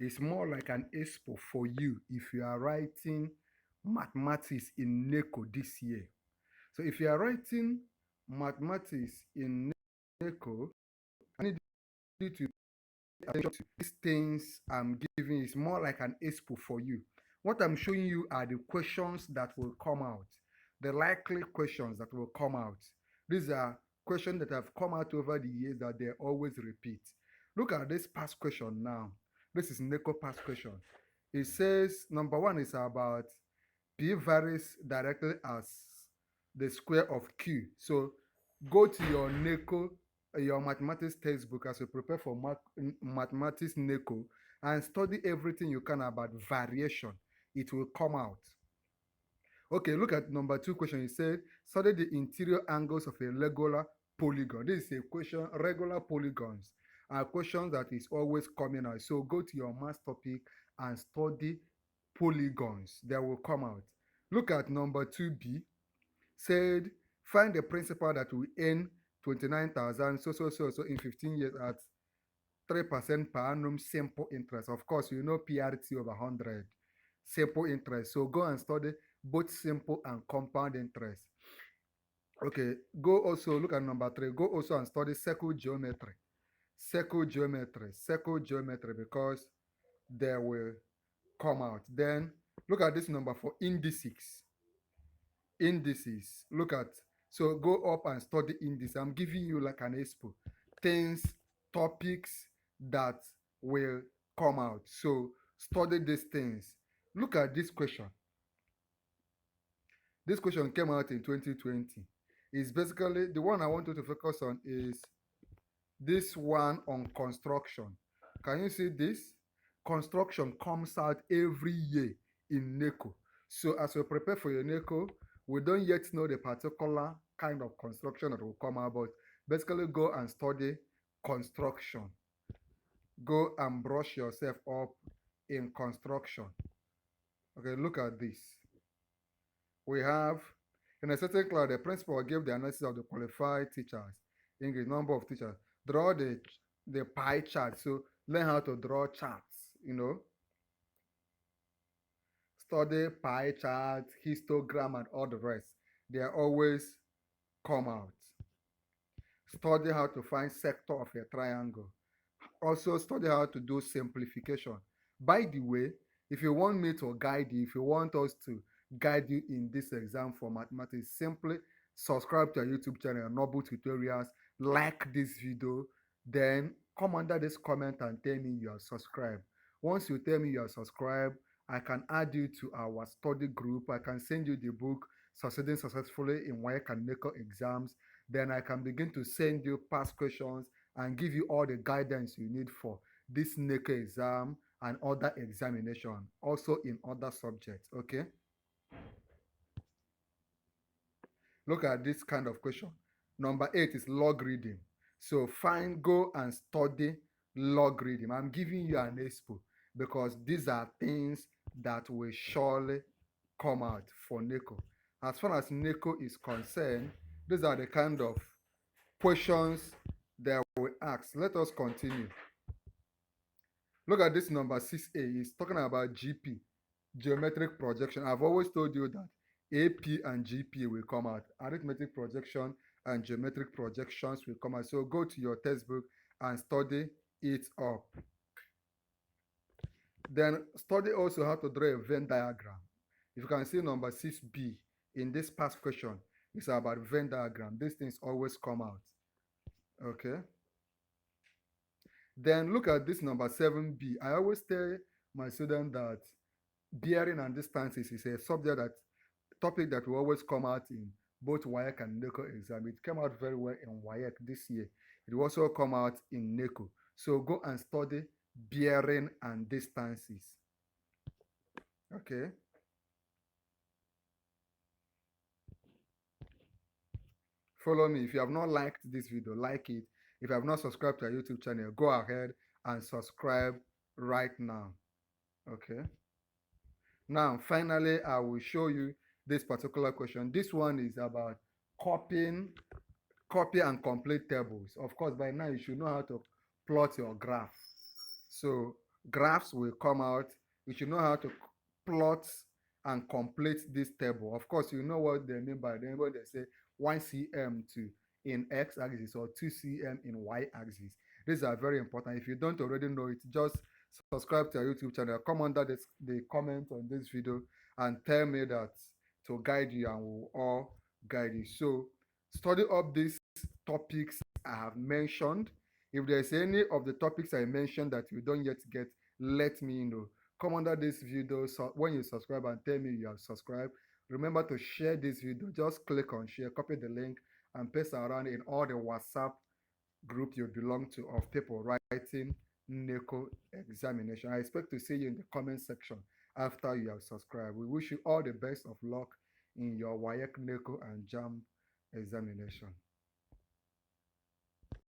It's more like an expo for you if you are writing mathematics in NECO this year. So if you are writing mathematics in NECO, I need you to pay attention to these things I'm giving. Is more like an expo for you. What I'm showing you are the questions that will come out, the likely questions that will come out. These are questions that have come out over the years that they always repeat. Look at this past question now. This is NECO past question. It says number one is about P varies directly as the square of Q. So go to your NECO, your mathematics textbook as you prepare for mathematics NECO and study everything you can about variation. It will come out. Okay, look at number two question. It said, study the interior angles of a regular polygon. This is a question, regular polygons are questions that is always coming out. So go to your math topic and study polygons. They will come out. Look at number 2B. Said, find the principal that will earn 29,000 so in 15 years at 3% per annum simple interest. Of course, you know PRT over 100 simple interest. So go and study both simple and compound interest. Okay, go also look at number 3. Go also and study circle geometry. Circle geometry because they will come out. Then look at this number 4, indices. Indices. Look at, so go up and study indices. I'm giving you like an expo. Things, topics that will come out. So study these things. Look at this question. This question came out in 2020. It's basically, the one I want you to focus on is this one on construction. Can you see this? Construction comes out every year in NECO. So as you prepare for your NECO, we don't yet know the particular kind of construction that will come out, but basically go and study construction. Go and brush yourself up in construction. Okay, look at this. We have, in a certain class, the principal gave the analysis of the qualified teachers, English number of teachers. Draw the pie chart. So learn how to draw charts, you know. Study pie charts, histogram, and all the rest. They are always come out. Study how to find sector of a triangle. Also study how to do simplification. By the way, if you want me to guide you, if you want us to guide you in this exam for mathematics, simply subscribe to our YouTube channel, Noble Tutorials, like this video, then come under this comment and tell me you are subscribed. Once you tell me you are subscribed, I can add you to our study group. I can send you the book Succeeding Successfully in WAEC and NECO exams. Then I can begin to send you past questions and give you all the guidance you need for this NECO exam and other examination, also in other subjects. Okay, look at this kind of question. Number 8 is logarithm. So go and study logarithm. I'm giving you an expo because these are things that will surely come out for NECO. As far as NECO is concerned, these are the kind of questions that we ask. Let us continue. Look at this number 6A. It's talking about GP, geometric projection. I've always told you that AP and GP will come out. Arithmetic projection and geometric projections will come out. So go to your textbook and study it up. Then study also how to draw a Venn diagram. If you can see number 6B in this past question, it's about Venn diagram. These things always come out. Okay. Then look at this number 7B. I always tell my students that bearing and distances is a topic that will always come out in both WAEC and NECO exam. It came out very well in WAEC this year. It will also come out in NECO. So go and study bearing and distances. Okay. Follow me. If you have not liked this video, like it. If you have not subscribed to our YouTube channel, go ahead and subscribe right now. Okay. Now, finally, I will show you this particular question. This one is about copy and complete tables. Of course, by now you should know how to plot your graph. So graphs will come out. You should know how to plot and complete this table. Of course, you know what they mean by them when they say 1 cm to in x-axis or 2 cm in y-axis. These are very important. If you don't already know it, just subscribe to our YouTube channel. Come under the comment on this video and tell me that to guide you, and we'll all guide you. So study up these topics I have mentioned. If there's any of the topics I mentioned that you don't yet get, let me know. Come under this video so when you subscribe and tell me you have subscribed. Remember to share this video. Just click on share, copy the link, and paste around in all the WhatsApp group you belong to of people writing NECO examination. I expect to see you in the comment section after you have subscribed. We wish you all the best of luck in your WAEC, NECO, and JAM examination.